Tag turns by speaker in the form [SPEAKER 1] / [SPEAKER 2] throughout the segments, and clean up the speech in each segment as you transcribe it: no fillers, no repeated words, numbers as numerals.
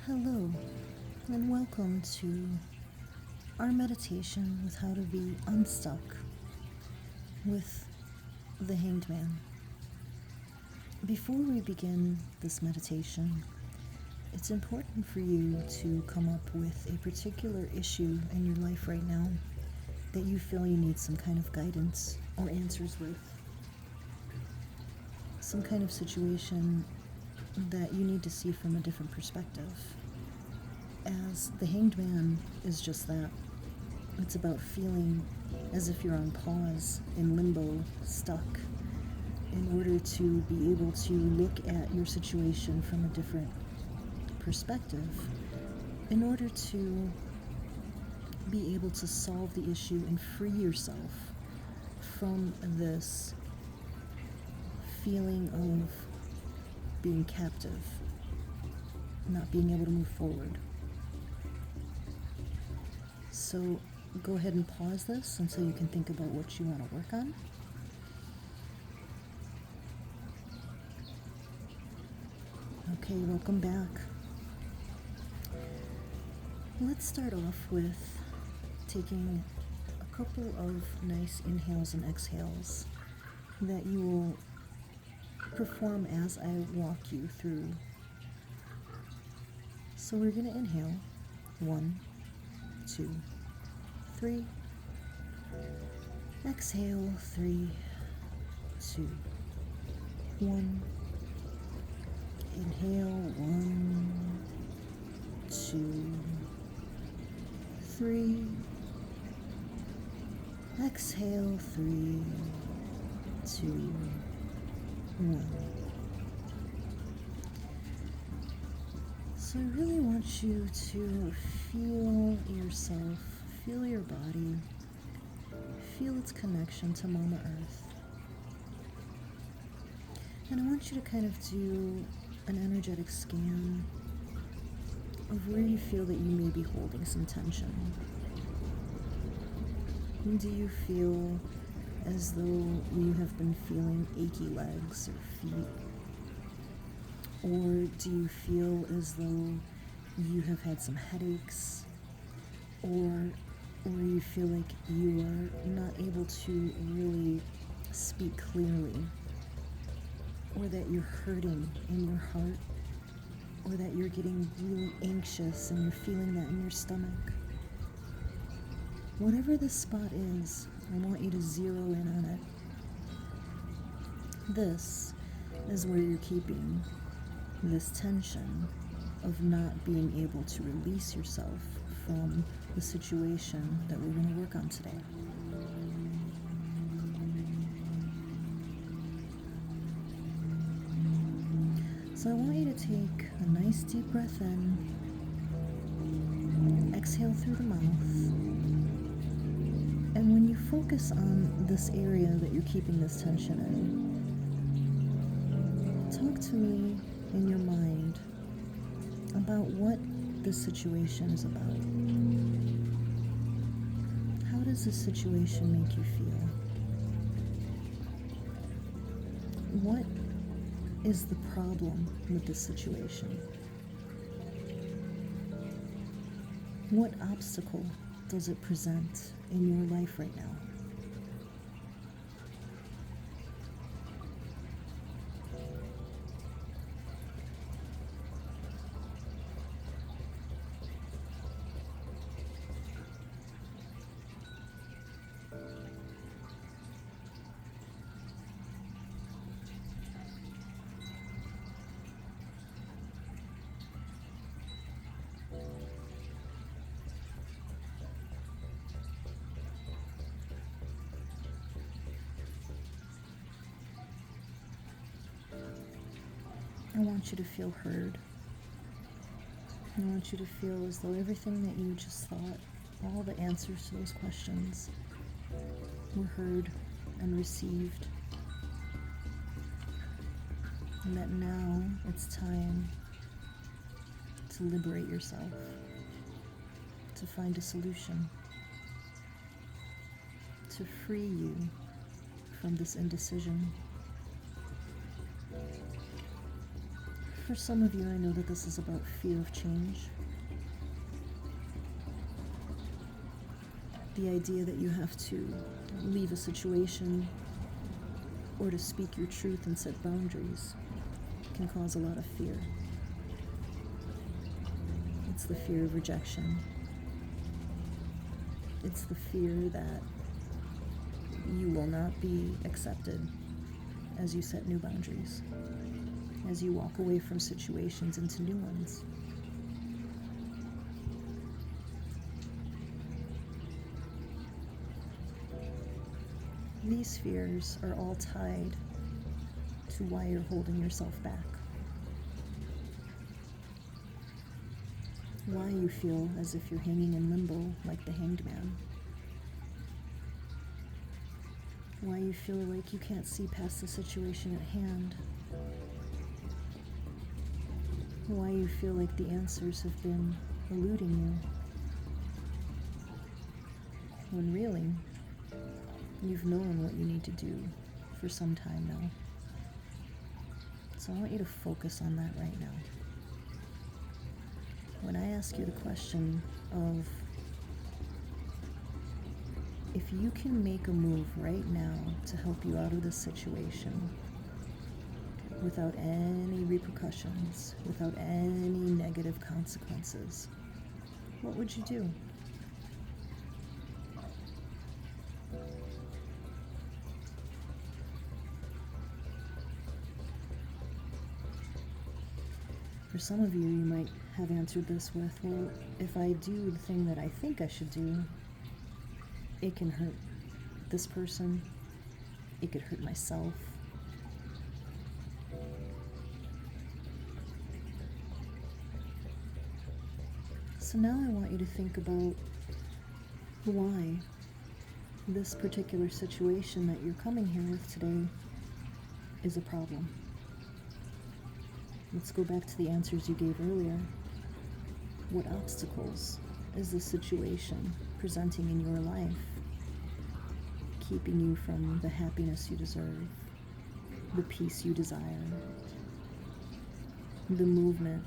[SPEAKER 1] Hello, and welcome to our meditation with how to be unstuck with the Hanged Man. Before we begin this meditation, it's important for you to come up with a particular issue in your life right now that you feel you need some kind of guidance or answers with. Some kind of situation that you need to see from a different perspective. As the Hanged Man is just that. It's about feeling as if you're on pause, in limbo, stuck, in order to be able to look at your situation from a different perspective, in order to be able to solve the issue and free yourself from this feeling of being captive, not being able to move forward. So go ahead and pause this until you can think about what you want to work on. Okay, welcome back. Let's start off with taking a couple of nice inhales and exhales that you will perform as I walk you through. So we're going to inhale 1, 2, 3. Exhale 3, 2, 1. Inhale 1, 2, 3. Exhale 3, 2, 1. So I really want you to feel yourself, feel your body, feel its connection to Mama Earth. And I want you to kind of do an energetic scan of where you feel that you may be holding some tension. Do you feel as though you have been feeling achy legs or feet? Or do you feel as though you have had some headaches? Or you feel like you are not able to really speak clearly? Or that you're hurting in your heart? Or that you're getting really anxious and you're feeling that in your stomach? Whatever this spot is, I want you to zero in on it. This is where you're keeping this tension of not being able to release yourself from the situation that we're going to work on today. So I want you to take a nice deep breath in, exhale through the mouth, and when you focus on this area that you're keeping this tension in, talk to me in your mind about what this situation is about. How does this situation make you feel? What is the problem with this situation? What obstacle does it present in your life right now? I want you to feel heard. I want you to feel as though everything that you just thought, all the answers to those questions, were heard and received. And that now it's time to liberate yourself, to find a solution, to free you from this indecision, For some of you, I know that this is about fear of change. The idea that you have to leave a situation or to speak your truth and set boundaries can cause a lot of fear. It's the fear of rejection. It's the fear that you will not be accepted as you set new boundaries, as you walk away from situations into new ones. These fears are all tied to why you're holding yourself back. Why you feel as if you're hanging in limbo like the hanged man. Why you feel like you can't see past the situation at hand. Why you feel like the answers have been eluding you. When really, you've known what you need to do for some time now. So I want you to focus on that right now. When I ask you the question of if you can make a move right now to help you out of this situation without any repercussions, without any negative consequences, what would you do? For some of you, you might have answered this with, well, if I do the thing that I think I should do, it can hurt this person, it could hurt myself. So now I want you to think about why this particular situation that you're coming here with today is a problem. Let's go back to the answers you gave earlier. What obstacles is this situation presenting in your life, keeping you from the happiness you deserve, the peace you desire, the movement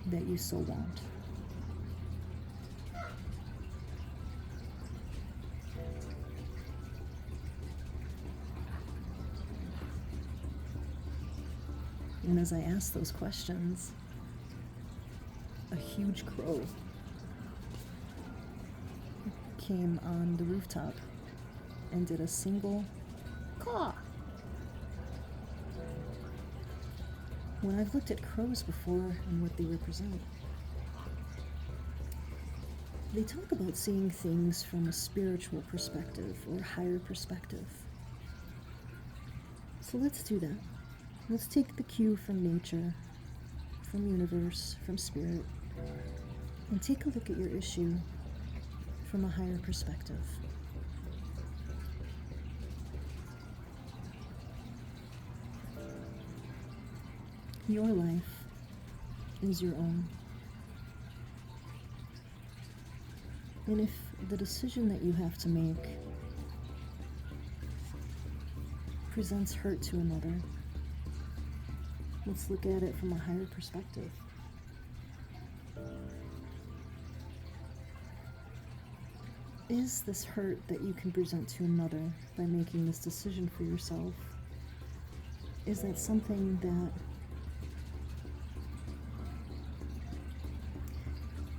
[SPEAKER 1] that you so want? And as I asked those questions, a huge crow came on the rooftop and did a single caw. When I've looked at crows before and what they represent, they talk about seeing things from a spiritual perspective or higher perspective. So let's do that. Let's take the cue from nature, from universe, from spirit, and take a look at your issue from a higher perspective. Your life is your own. And if the decision that you have to make presents hurt to another, let's look at it from a higher perspective. Is this hurt that you can present to another by making this decision for yourself, is that something that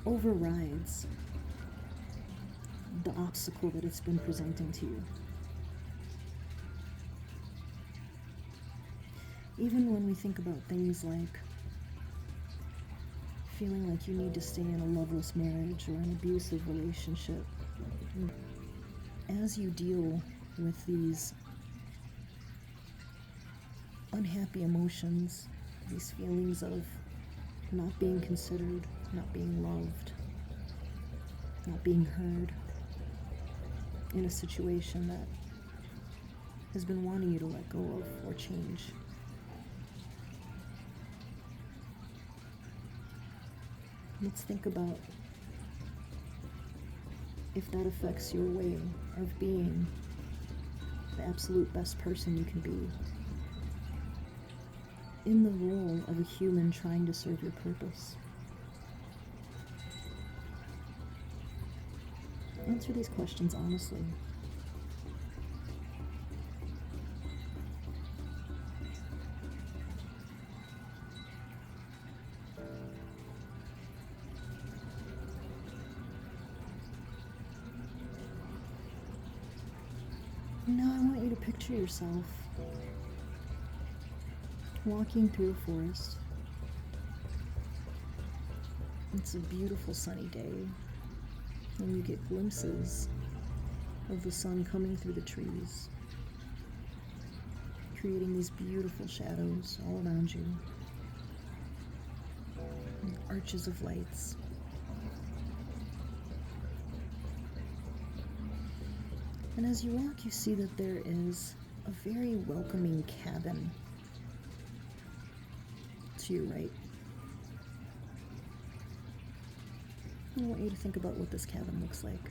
[SPEAKER 1] overrides the obstacle that it's been presenting to you? Even when we think about things like feeling like you need to stay in a loveless marriage or an abusive relationship, as you deal with these unhappy emotions, these feelings of not being considered, not being loved, not being heard in a situation that has been wanting you to let go of or change, let's think about if that affects your way of being the absolute best person you can be. in the role of a human trying to serve your purpose? Answer these questions honestly. Now I want you to picture yourself walking through a forest. It's a beautiful sunny day, and you get glimpses of the sun coming through the trees, creating these beautiful shadows all around you, and arches of lights. And as you walk, you see that there is a very welcoming cabin to your right. I want you to think about what this cabin looks like.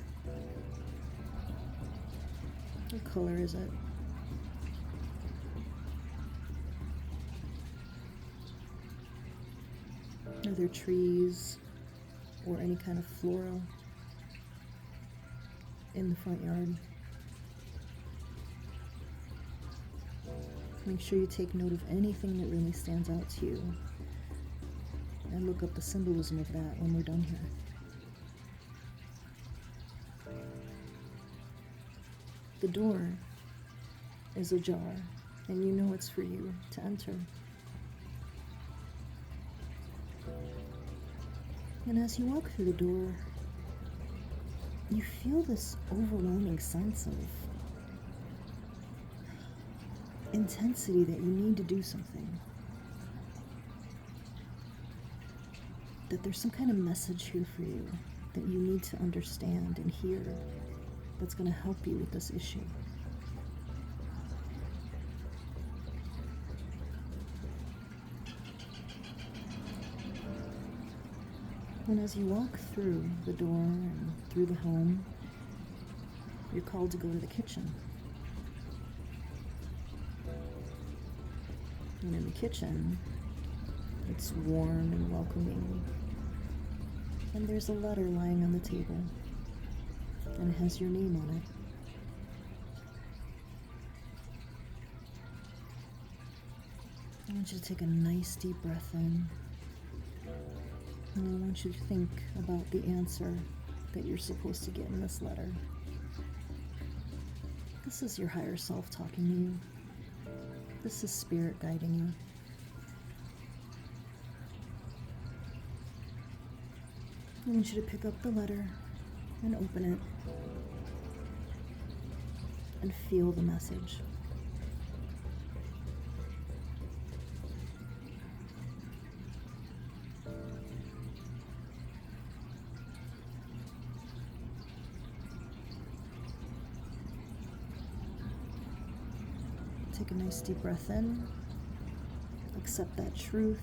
[SPEAKER 1] What color is it? Are there trees or any kind of flora in the front yard? Make sure you take note of anything that really stands out to you and look up the symbolism of that when we're done here. The door is ajar, and you know it's for you to enter. And as you walk through the door, you feel this overwhelming sense of intensity that you need to do something. That there's some kind of message here for you that you need to understand and hear that's going to help you with this issue. And as you walk through the door and through the home, you're called to go to the kitchen. And in the kitchen, it's warm and welcoming. And there's a letter lying on the table, and it has your name on it. I want you to take a nice deep breath in, and I want you to think about the answer that you're supposed to get in this letter. This is your higher self talking to you. This is spirit guiding you. I want you to pick up the letter and open it and feel the message. Take a nice deep breath in. Accept that truth.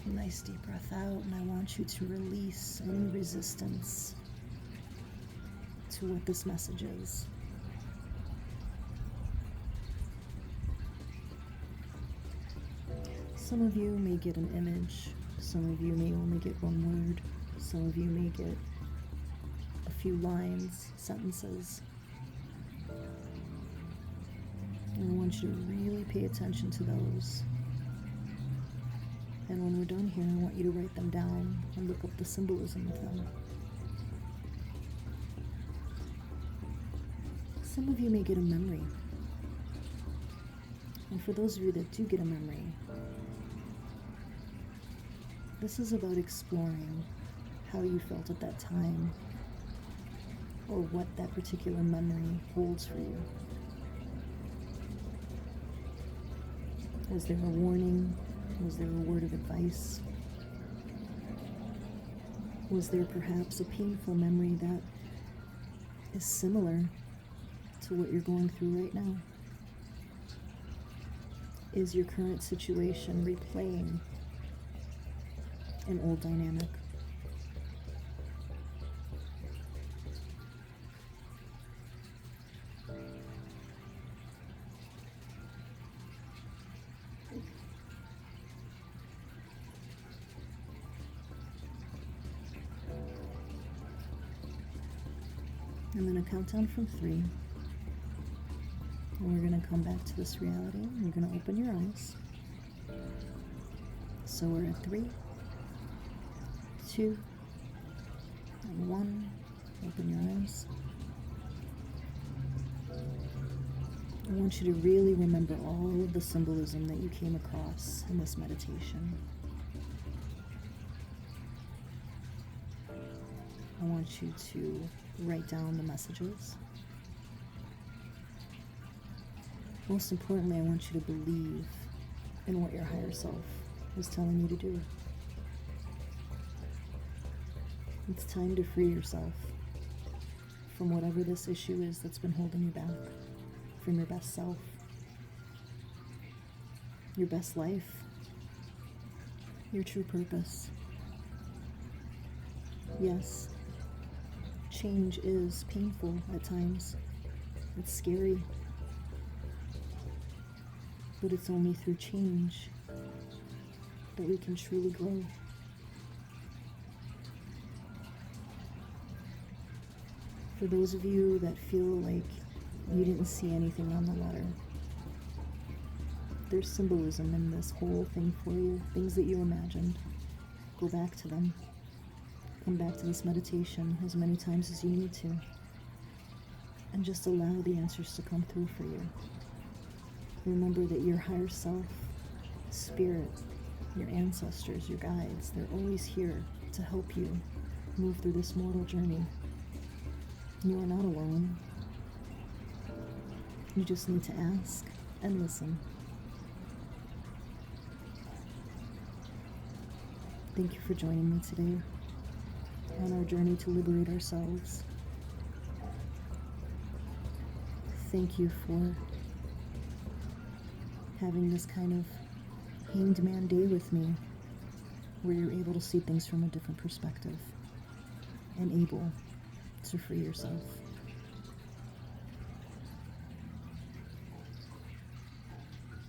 [SPEAKER 1] A nice deep breath out, and I want you to release any resistance to what this message is. Some of you may get an image. Some of you may only get one word. Some of you may get a few lines, sentences. And I want you to really pay attention to those. And when we're done here, I want you to write them down and look up the symbolism of them. Some of you may get a memory. And for those of you that do get a memory, this is about exploring how you felt at that time or what that particular memory holds for you. Was there a warning? Was there a word of advice? Was there perhaps a painful memory that is similar to what you're going through right now? Is your current situation replaying an old dynamic? I'm going to count down from 3. And we're going to come back to this reality. You're going to open your eyes. So we're at 3, 2, and 1. Open your eyes. I want you to really remember all of the symbolism that you came across in this meditation. I want you to write down the messages. Most importantly, I want you to believe in what your higher self is telling you to do. It's time to free yourself from whatever this issue is that's been holding you back from your best self, your best life, your true purpose. Yes, change is painful at times. It's scary. But it's only through change that we can truly grow. For those of you that feel like you didn't see anything on the letter, there's symbolism in this whole thing for you, things that you imagined. Go back to them. Come back to this meditation as many times as you need to. And just allow the answers to come through for you. Remember that your higher self, spirit, your ancestors, your guides, they're always here to help you move through this mortal journey. You are not alone. You just need to ask and listen. Thank you for joining me today on our journey to liberate ourselves. Thank you for having this kind of hanged man day with me, where you're able to see things from a different perspective and able to free yourself.